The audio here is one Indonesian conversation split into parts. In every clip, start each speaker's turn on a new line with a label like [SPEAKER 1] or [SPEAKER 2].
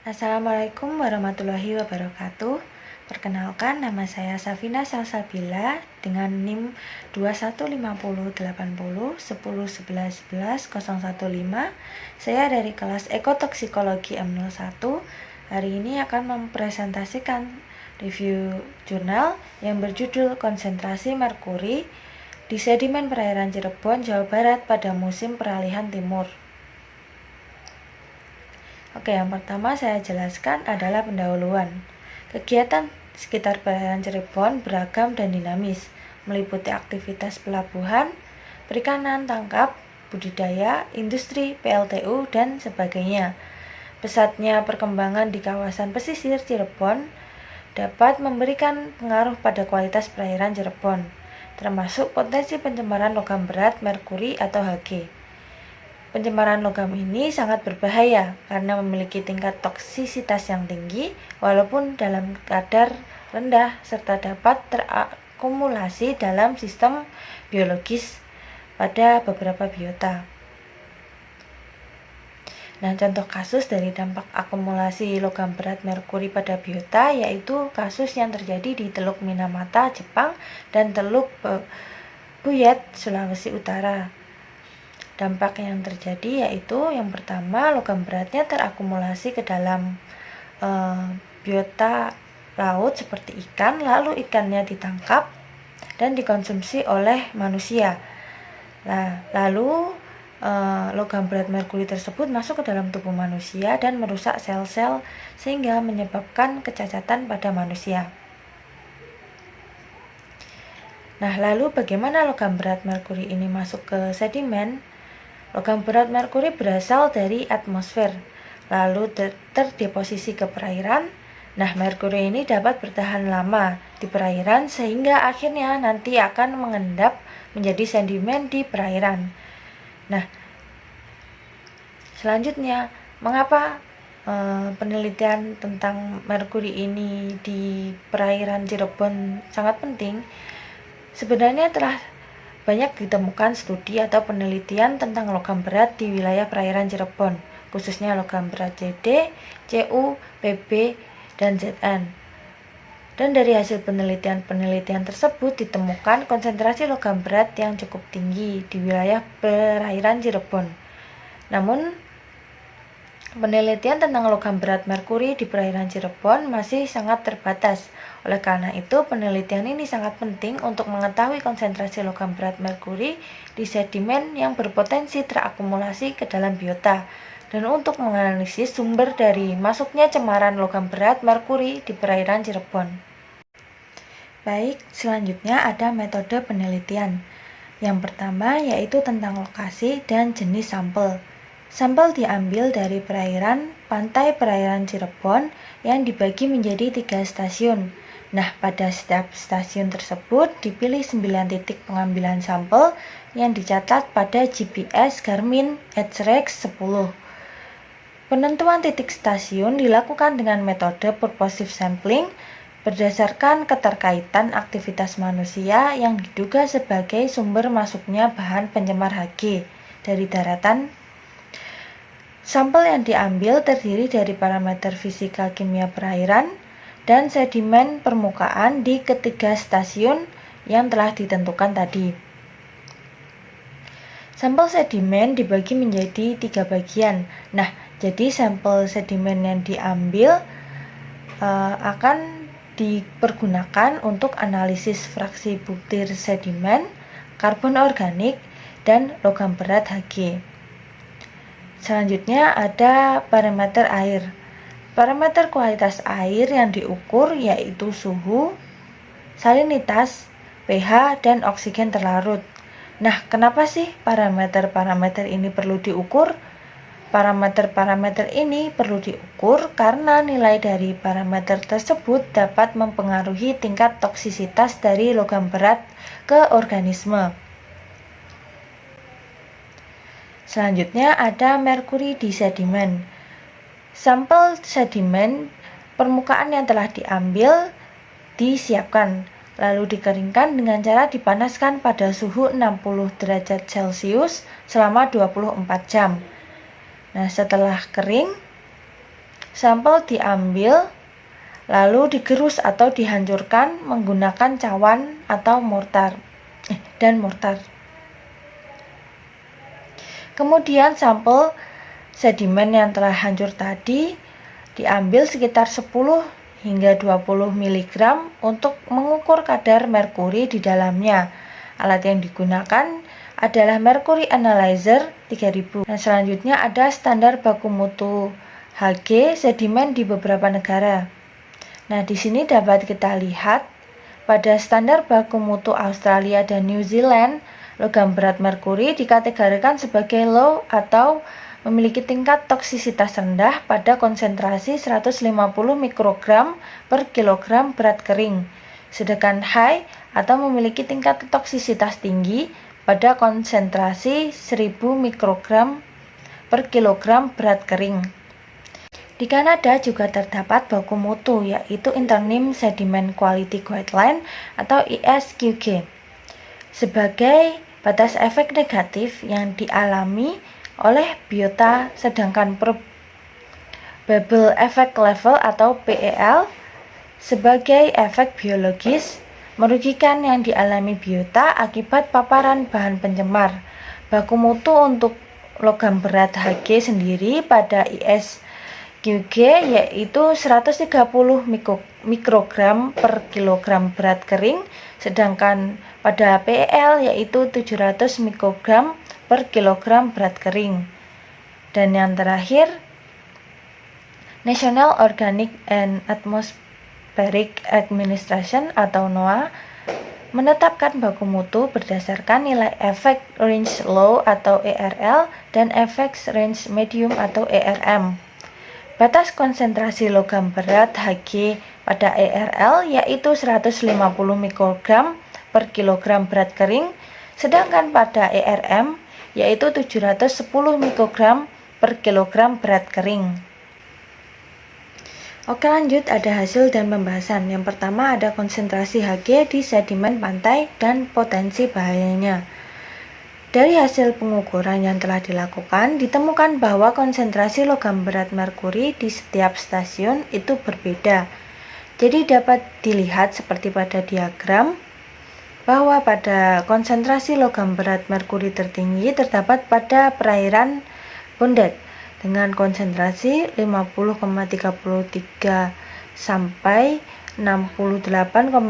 [SPEAKER 1] Assalamualaikum warahmatullahi wabarakatuh. Perkenalkan, nama saya Safina Salsabila dengan NIM 21508010111115. Saya dari kelas Ekotoksikologi M01. Hari ini akan mempresentasikan review jurnal yang berjudul Konsentrasi Merkuri di sedimen perairan Cirebon, Jawa Barat pada musim peralihan timur. Oke, yang pertama saya jelaskan adalah pendahuluan. Kegiatan sekitar perairan Cirebon beragam dan dinamis, meliputi aktivitas pelabuhan, perikanan tangkap, budidaya, industri, PLTU, dan sebagainya. Pesatnya perkembangan di kawasan pesisir Cirebon dapat memberikan pengaruh pada kualitas perairan Cirebon, termasuk potensi pencemaran logam berat merkuri atau Hg. Pencemaran logam ini sangat berbahaya karena memiliki tingkat toksisitas yang tinggi walaupun dalam kadar rendah serta dapat terakumulasi dalam sistem biologis pada beberapa biota. Nah, contoh kasus dari dampak akumulasi logam berat merkuri pada biota yaitu kasus yang terjadi di Teluk Minamata, Jepang dan Teluk Buyet, Sulawesi Utara. Dampak yang terjadi yaitu yang pertama, logam beratnya terakumulasi ke dalam biota laut seperti ikan, lalu ikannya ditangkap dan dikonsumsi oleh manusia. Lalu logam berat merkuri tersebut masuk ke dalam tubuh manusia dan merusak sel-sel sehingga menyebabkan kecacatan pada manusia. Nah, lalu bagaimana logam berat merkuri ini masuk ke sedimen? Logam berat merkuri berasal dari atmosfer, lalu terdeposisi ke perairan. Nah, merkuri ini dapat bertahan lama di perairan sehingga akhirnya nanti akan mengendap menjadi sedimen di perairan. Nah, selanjutnya, mengapa penelitian tentang merkuri ini di perairan Cirebon sangat penting? Sebenarnya telah banyak ditemukan studi atau penelitian tentang logam berat di wilayah perairan Cirebon, khususnya logam berat Cd, Cu, Pb, dan Zn. Dan dari hasil penelitian tersebut ditemukan konsentrasi logam berat yang cukup tinggi di wilayah perairan Cirebon. Namun, penelitian tentang logam berat merkuri di perairan Cirebon masih sangat terbatas. Oleh karena itu, penelitian ini sangat penting untuk mengetahui konsentrasi logam berat merkuri di sedimen yang berpotensi terakumulasi ke dalam biota dan untuk menganalisis sumber dari masuknya cemaran logam berat merkuri di perairan Cirebon. Baik, selanjutnya ada metode penelitian. Yang pertama yaitu tentang lokasi dan jenis sampel. Sampel diambil dari perairan pantai perairan Cirebon yang dibagi menjadi 3 stasiun. Nah, pada setiap stasiun tersebut dipilih 9 titik pengambilan sampel yang dicatat pada GPS Garmin HREX 10. Penentuan titik stasiun dilakukan dengan metode purposive sampling berdasarkan keterkaitan aktivitas manusia yang diduga sebagai sumber masuknya bahan pencemar Hg dari daratan. Sampel yang diambil terdiri dari parameter fisika kimia perairan dan sedimen permukaan di ketiga stasiun yang telah ditentukan tadi. Sampel sedimen dibagi menjadi 3 bagian. Nah, jadi sampel sedimen yang diambil akan dipergunakan untuk analisis fraksi butir sedimen, karbon organik, dan logam berat Hg. Selanjutnya ada parameter air. Parameter kualitas air yang diukur yaitu suhu, salinitas, pH, dan oksigen terlarut. Nah, kenapa sih parameter-parameter ini perlu diukur? Parameter-parameter ini perlu diukur karena nilai dari parameter tersebut dapat mempengaruhi tingkat toksisitas dari logam berat ke organisme. Selanjutnya ada merkuri di sedimen. Sampel sedimen permukaan yang telah diambil disiapkan, lalu dikeringkan dengan cara dipanaskan pada suhu 60 derajat Celcius selama 24 jam. Nah, setelah kering, Sampel diambil lalu digerus atau dihancurkan menggunakan cawan atau mortar. Kemudian sampel sedimen yang telah hancur tadi diambil sekitar 10 hingga 20 mg untuk mengukur kadar merkuri di dalamnya. Alat yang digunakan adalah Mercury Analyzer 3000. Nah, selanjutnya ada standar baku mutu Hg sedimen di beberapa negara. Nah, di sini dapat kita lihat pada standar baku mutu Australia dan New Zealand, logam berat merkuri dikategorikan sebagai low atau memiliki tingkat toksisitas rendah pada konsentrasi 150 mikrogram per kilogram berat kering, sedangkan high atau memiliki tingkat toksisitas tinggi pada konsentrasi 1000 mikrogram per kilogram berat kering. Di Kanada juga terdapat baku mutu, yaitu Interim Sediment Quality Guideline atau ISQG, sebagai batas efek negatif yang dialami oleh biota, sedangkan probable effect level atau PEL sebagai efek biologis merugikan yang dialami biota akibat paparan bahan pencemar. Baku mutu untuk logam berat Hg sendiri pada ISQG yaitu 130 mikrogram per kilogram berat kering, sedangkan pada PEL yaitu 700 mikrogram per kilogram berat kering. Dan yang terakhir, National Organic and Atmospheric Administration atau NOAA menetapkan baku mutu berdasarkan nilai efek range low atau ERL dan efek range medium atau ERM. Batas konsentrasi logam berat Hg pada ERL yaitu 150 mikrogram per kilogram berat kering, sedangkan pada ERM yaitu 710 mikrogram per kilogram berat kering. Oke, lanjut, ada hasil dan pembahasan. Yang pertama ada konsentrasi Hg di sedimen pantai dan potensi bahayanya. Dari hasil pengukuran yang telah dilakukan, ditemukan bahwa konsentrasi logam berat merkuri di setiap stasiun itu berbeda. Jadi dapat dilihat seperti pada diagram, bahwa pada konsentrasi logam berat merkuri tertinggi terdapat pada perairan Bondet dengan konsentrasi 50,33 sampai 68,55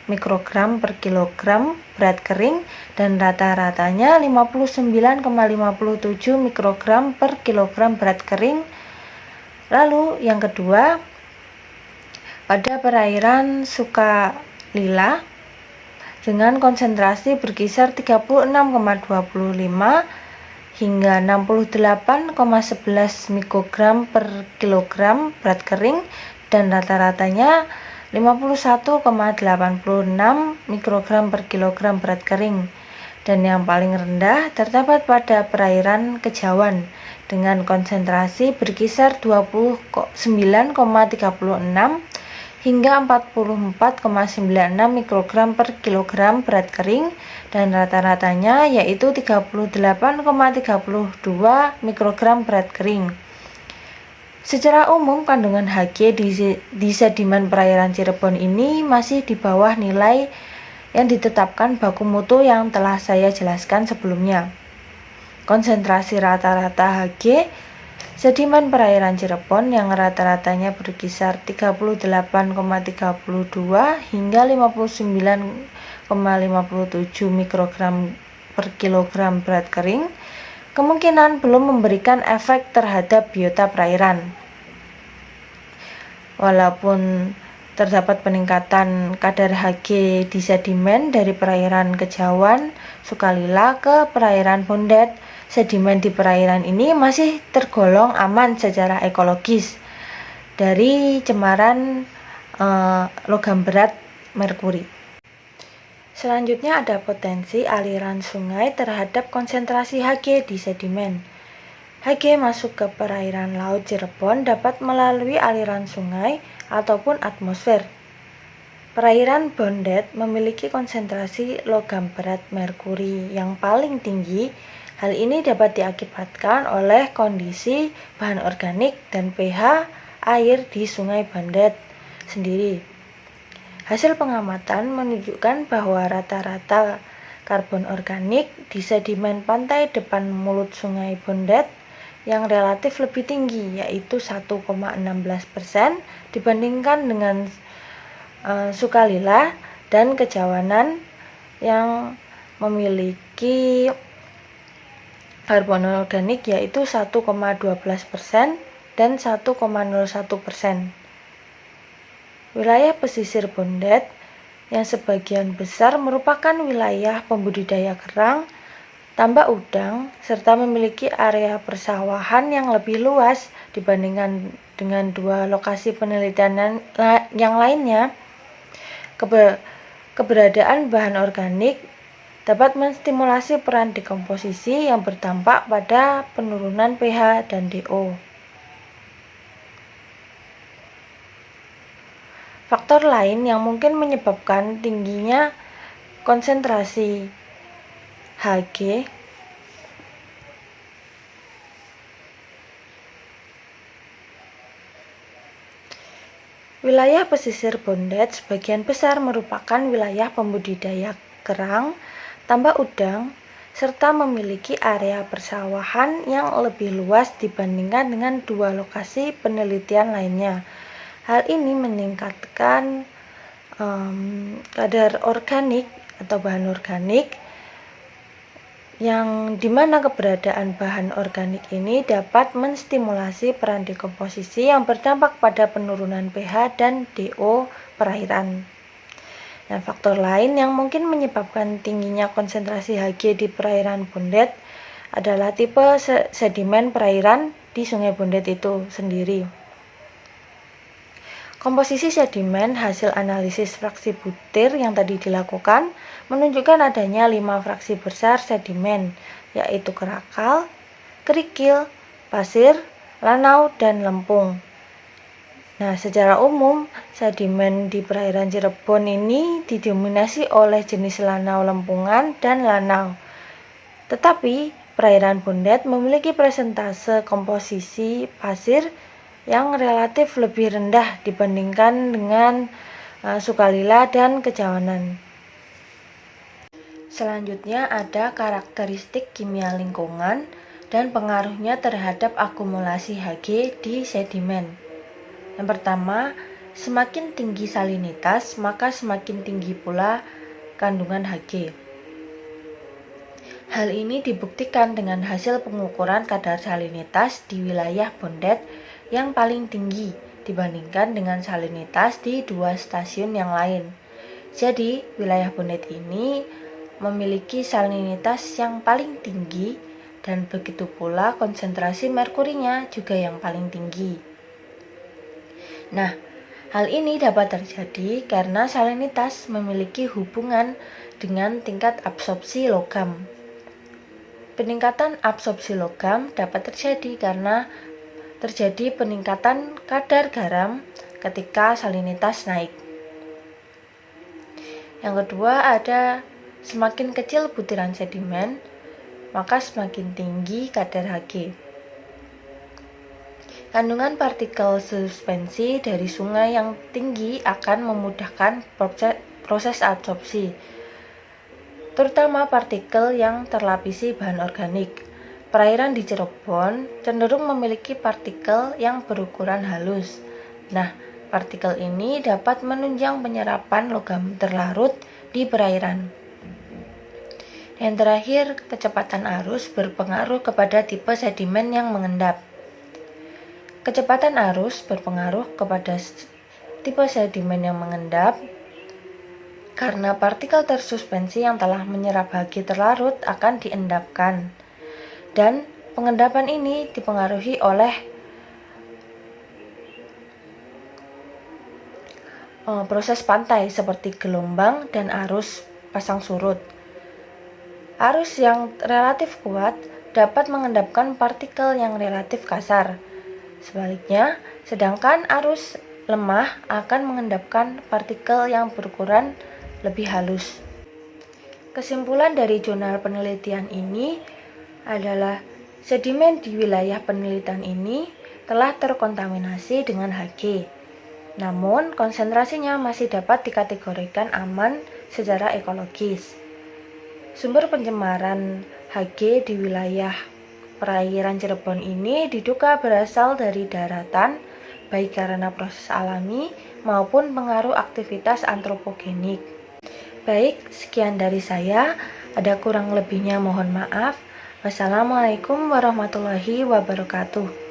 [SPEAKER 1] mikrogram per kilogram berat kering dan rata-ratanya 59,57 mikrogram per kilogram berat kering. Lalu yang kedua, pada perairan Sukalila dengan konsentrasi berkisar 36,25 hingga 68,11 mikrogram per kilogram berat kering dan rata-ratanya 51,86 mikrogram per kilogram berat kering. Dan yang paling rendah terdapat pada perairan Kejawan dengan konsentrasi berkisar 29,36 hingga 44,96 mikrogram per kilogram berat kering dan rata-ratanya yaitu 38,32 mikrogram berat kering. Secara umum, kandungan Hg di sedimen perairan Cirebon ini masih di bawah nilai yang ditetapkan baku mutu yang telah saya jelaskan sebelumnya. Konsentrasi rata-rata Hg sedimen perairan Cirebon yang rata-ratanya berkisar 38,32 hingga 59,57 mikrogram per kilogram berat kering kemungkinan belum memberikan efek terhadap biota perairan. Walaupun terdapat peningkatan kadar Hg di sedimen dari perairan Kejawan, Sukalila ke perairan Bondet, sedimen di perairan ini masih tergolong aman secara ekologis dari cemaran logam berat merkuri. Selanjutnya ada potensi aliran sungai terhadap konsentrasi Hg di sedimen. Hg masuk ke perairan Laut Cirebon dapat melalui aliran sungai ataupun atmosfer. Perairan Bondet memiliki konsentrasi logam berat merkuri yang paling tinggi Hal ini dapat diakibatkan oleh kondisi bahan organik dan pH air di Sungai Bondet sendiri. Hasil pengamatan menunjukkan bahwa rata-rata karbon organik di sedimen pantai depan mulut Sungai Bondet yang relatif lebih tinggi, yaitu 1,16% dibandingkan dengan Sukalila dan Kejawanan yang memiliki karbon organik yaitu 1,12% dan 1,01%. Wilayah pesisir Bondet yang sebagian besar merupakan wilayah pembudidaya kerang, tambak udang, serta memiliki area persawahan yang lebih luas dibandingkan dengan dua lokasi penelitian yang lainnya. Keberadaan bahan organik dapat menstimulasi peran dekomposisi yang berdampak pada penurunan pH dan DO. Faktor lain yang mungkin menyebabkan tingginya konsentrasi Hg wilayah pesisir Bondet sebagian besar merupakan wilayah pembudidaya kerang, tambak udang, serta memiliki area persawahan yang lebih luas dibandingkan dengan dua lokasi penelitian lainnya. Hal ini meningkatkan kadar organik atau bahan organik yang dimana keberadaan bahan organik ini dapat menstimulasi peran dekomposisi yang berdampak pada penurunan pH dan DO perairan. Nah, faktor lain yang mungkin menyebabkan tingginya konsentrasi Hg di perairan Bondet adalah tipe sedimen perairan di Sungai Bondet itu sendiri. Komposisi sedimen hasil analisis fraksi butir yang tadi dilakukan menunjukkan adanya 5 fraksi besar sedimen, yaitu kerakal, kerikil, pasir, lanau, dan lempung. Nah, secara umum, sedimen di perairan Cirebon ini didominasi oleh jenis lanau lempungan dan lanau. Tetapi, perairan Bondet memiliki persentase komposisi pasir yang relatif lebih rendah dibandingkan dengan Sukalila dan Kejawanan. Selanjutnya ada karakteristik kimia lingkungan dan pengaruhnya terhadap akumulasi Hg di sedimen. Yang pertama, semakin tinggi salinitas, maka semakin tinggi pula kandungan Hg. Hal ini dibuktikan dengan hasil pengukuran kadar salinitas di wilayah Bondet yang paling tinggi dibandingkan dengan salinitas di dua stasiun yang lain. Jadi, wilayah Bondet ini memiliki salinitas yang paling tinggi dan begitu pula konsentrasi merkurinya juga yang paling tinggi. Nah, hal ini dapat terjadi karena salinitas memiliki hubungan dengan tingkat absorpsi logam. Peningkatan absorpsi logam dapat terjadi karena terjadi peningkatan kadar garam ketika salinitas naik. Yang kedua ada semakin kecil butiran sedimen, maka semakin tinggi kadar Hg. Kandungan partikel suspensi dari sungai yang tinggi akan memudahkan proses absorpsi, terutama partikel yang terlapisi bahan organik. Perairan di Cirebon cenderung memiliki partikel yang berukuran halus. Nah, partikel ini dapat menunjang penyerapan logam terlarut di perairan. Yang terakhir, kecepatan arus berpengaruh kepada tipe sedimen yang mengendap. Kecepatan arus berpengaruh kepada tipe sedimen yang mengendap karena partikel tersuspensi yang telah menyerap Hg terlarut akan diendapkan. Dan pengendapan ini dipengaruhi oleh proses pantai seperti gelombang dan arus pasang surut. Arus yang relatif kuat dapat mengendapkan partikel yang relatif kasar. Sebaliknya, sedangkan arus lemah akan mengendapkan partikel yang berukuran lebih halus. Kesimpulan dari jurnal penelitian ini adalah sedimen di wilayah penelitian ini telah terkontaminasi dengan Hg. Namun, konsentrasinya masih dapat dikategorikan aman secara ekologis. Sumber pencemaran Hg di wilayah perairan Cirebon ini diduga berasal dari daratan, baik karena proses alami maupun pengaruh aktivitas antropogenik. Baik, sekian dari saya. Ada kurang lebihnya mohon maaf. Wassalamualaikum warahmatullahi wabarakatuh.